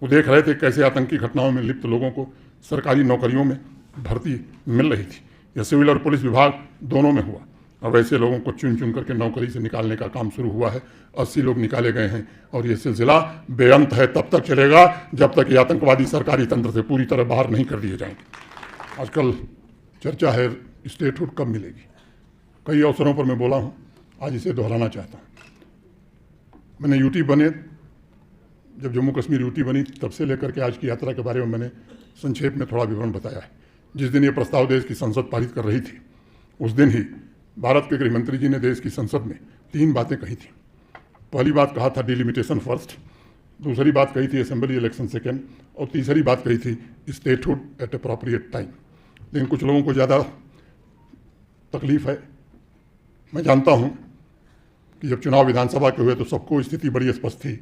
वो देख रहे थे कैसे आतंकी घटनाओं में लिप्त लोगों को सरकारी नौकरियों में भर्ती मिल रही थी। यह सिविल और पुलिस विभाग दोनों में हुआ। अब ऐसे लोगों को चुन चुन करके नौकरी से निकालने का काम शुरू हुआ है। 80 लोग निकाले गए हैं और ये सिलसिला बेअंत है, तब तक चलेगा जब तक ये आतंकवादी सरकारी तंत्र से पूरी तरह बाहर नहीं कर दिए जाएंगे। आजकल चर्चा है स्टेटहुड कब मिलेगी। कई अवसरों पर मैं बोला हूँ, आज इसे दोहराना चाहता हूँ। मैंने यूटी बने, जब जम्मू कश्मीर यूटी बनी तब से लेकर के आज की यात्रा के बारे में मैंने संक्षेप में थोड़ा विवरण बताया है। जिस दिन ये प्रस्ताव देश की संसद पारित कर रही थी, उस दिन ही भारत के गृह मंत्री जी ने देश की संसद में 3 बातें कही थी। पहली बात कहा था डिलिमिटेशन फर्स्ट, दूसरी बात कही थी असेंबली इलेक्शन सेकेंड, और तीसरी बात कही थी स्टेटहुड एट अप्रोप्रिएट टाइम। लेकिन कुछ लोगों को ज़्यादा तकलीफ है। मैं जानता हूँ कि जब चुनाव विधानसभा के हुए तो सबको स्थिति बड़ी स्पष्ट थी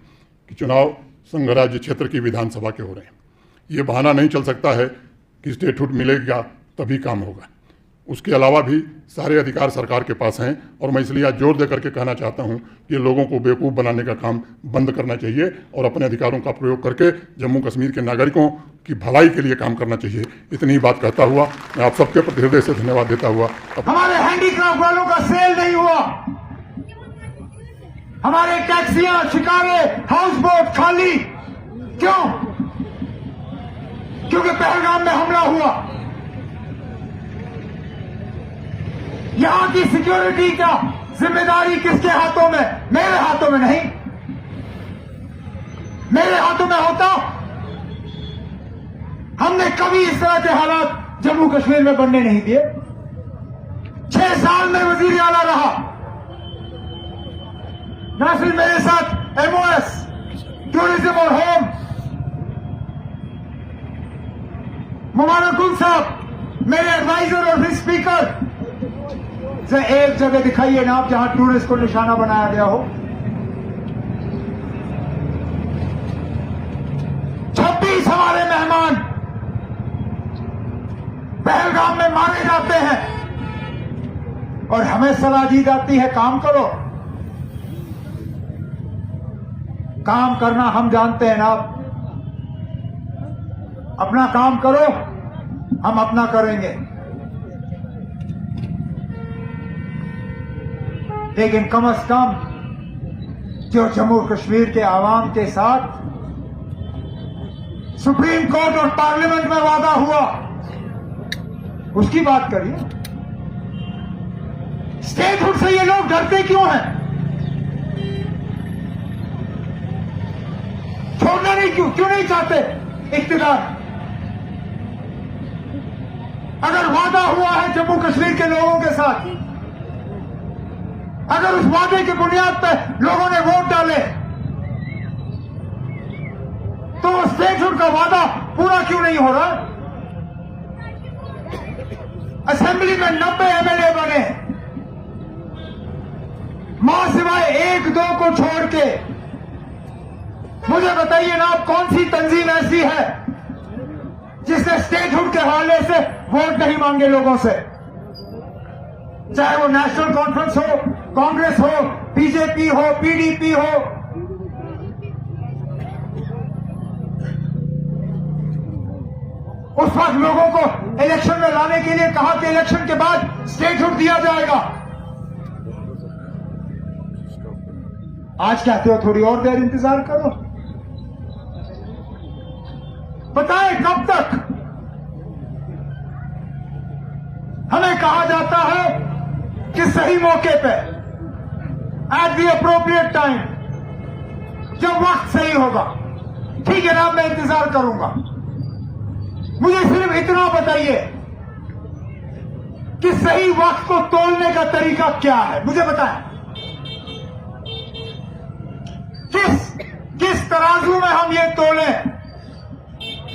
कि चुनाव संघ राज्य क्षेत्र की विधानसभा के हो रहे हैं। ये बहाना नहीं चल सकता है कि स्टेटहुड मिलेगा तभी काम होगा। उसके अलावा भी सारे अधिकार सरकार के पास हैं और मैं इसलिए आज जोर दे करके कहना चाहता हूं कि लोगों को बेवकूफ़ बनाने का काम बंद करना चाहिए और अपने अधिकारों का प्रयोग करके जम्मू कश्मीर के नागरिकों की भलाई के लिए काम करना चाहिए। इतनी ही बात कहता हुआ मैं आप सबके प्रति हृदय से धन्यवाद देता हुआ। हमारे हैंडीक्राफ्ट वालों का सेल नहीं हुआ, हमारे टैक्सियां, शिकारे, हाउस बोट खाली। क्यों? क्योंकि पहलगाम में हमला हुआ। यहां की सिक्योरिटी का जिम्मेदारी किसके हाथों में? मेरे हाथों में नहीं। मेरे हाथों में होता, हमने कभी इस तरह के हालात जम्मू कश्मीर में बनने नहीं दिए। 6 साल में वजीर आला रहा। ना सिर्फ मेरे साथ एमओएस, टूरिज्म और होम, मुबारकुल साहब मेरे एडवाइजर और फिर स्पीकर से एक जगह दिखाइए ना आप जहां टूरिस्ट को निशाना बनाया गया हो। 26 हमारे मेहमान पहलगाम में मारे जाते हैं और हमें सलाह दी जाती है काम करो। काम करना हम जानते हैं ना, अपना काम करो, हम अपना करेंगे। लेकिन कम से कम जो जम्मू कश्मीर के आवाम के साथ सुप्रीम कोर्ट और पार्लियामेंट में वादा हुआ, उसकी बात करिए। स्टेटहुड से ये लोग डरते क्यों हैं? छोड़ना नहीं, क्यों नहीं चाहते इख्तियार? अगर वादा हुआ है जम्मू कश्मीर के लोगों के साथ, अगर उस वादे की बुनियाद पर लोगों ने वोट डाले, तो स्टेटहुड का वादा पूरा क्यों नहीं हो रहा? असेंबली में 90 एमएलए बने, मां सिवाय 1-2 को छोड़ के। मुझे बताइए ना, आप कौन सी तंजीम ऐसी है जिसने स्टेटहुड के हवाले से वोट नहीं मांगे लोगों से? चाहे वो नेशनल कॉन्फ्रेंस हो, कांग्रेस हो, बीजेपी हो, पीडीपी हो। उस वक्त लोगों को इलेक्शन में लाने के लिए कहा कि इलेक्शन के बाद स्टेटहुड दिया जाएगा। आज कहते हो थोड़ी और देर इंतजार करो। बताएं कब तक? हमें कहा जाता है कि सही मौके पे, एट द अप्रोप्रिएट टाइम, जब वक्त सही होगा। ठीक है ना, मैं इंतजार करूंगा। मुझे सिर्फ इतना बताइए कि सही वक्त को तोलने का तरीका क्या है, मुझे बताएं। किस तराजू में हम ये तोलें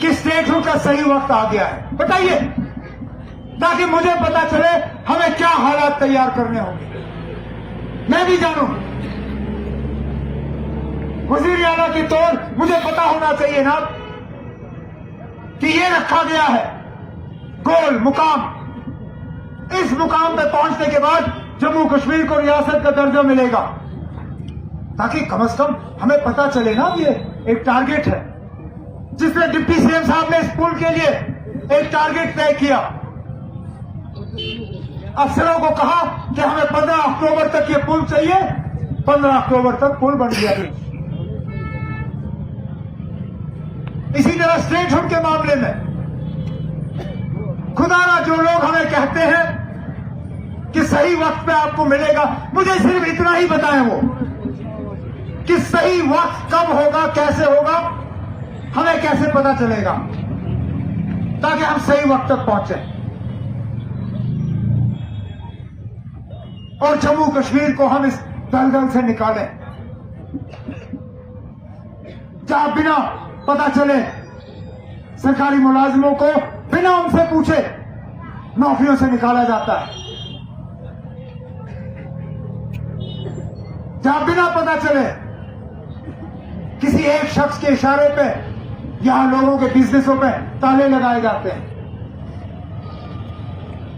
कि स्टेटहुड का सही वक्त आ गया है? बताइए, ताकि मुझे पता चले हमें क्या हालात तैयार करने होंगे, मैं भी जानूं। वजीर आला के तौर मुझे पता होना चाहिए ना कि ये रखा गया है गोल मुकाम। इस मुकाम पे पहुंचने के बाद जम्मू कश्मीर को रियासत का दर्जा मिलेगा, ताकि कम से कम हमें पता चले ना ये एक टारगेट है। जिसने डिप्टी सीएम साहब ने इस पुल के लिए एक टारगेट तय किया, अफसरों को कहा कि हमें 15 अक्टूबर तक ये पुल चाहिए, 15 अक्टूबर तक पुल बन गया। इसी तरह स्टेटहुड के मामले में खुदारा जो लोग हमें कहते हैं कि सही वक्त पे आपको मिलेगा, मुझे सिर्फ इतना ही बताएं वो कि सही वक्त कब होगा, कैसे होगा, हमें कैसे पता चलेगा, ताकि हम सही वक्त तक पहुंचे और जम्मू कश्मीर को हम इस दलदल से निकालें जहां बिना पता चले सरकारी मुलाजिमों को बिना उनसे पूछे नौकरियों से निकाला जाता है, जहां बिना पता चले किसी एक शख्स के इशारे पे यहां लोगों के बिजनेसों पे ताले लगाए जाते हैं,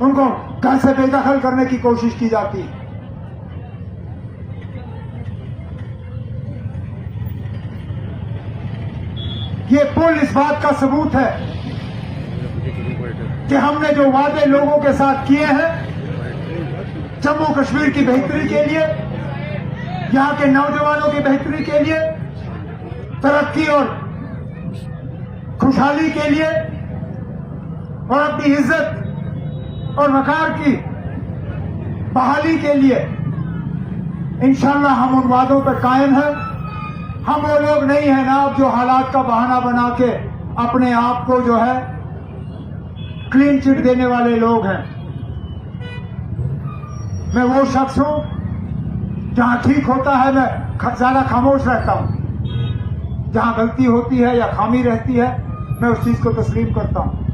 उनको घर से बेदखल करने की कोशिश की जाती है। ये पुल इस बात का सबूत है कि हमने जो वादे लोगों के साथ किए हैं जम्मू कश्मीर की बेहतरी के लिए, यहां के नौजवानों की बेहतरी के लिए, तरक्की और खुशहाली के लिए और अपनी इज्जत और वकार की बहाली के लिए इंशाअल्लाह हम उन वादों पर कायम हैं। हम वो लोग नहीं है ना अब जो हालात का बहाना बना के अपने आप को जो है क्लीन चिट देने वाले लोग हैं। मैं वो शख्स हूं जहां ठीक होता है मैं ज्यादा खामोश रहता हूं, जहां गलती होती है या खामी रहती है मैं उस चीज को तस्लीम करता हूं।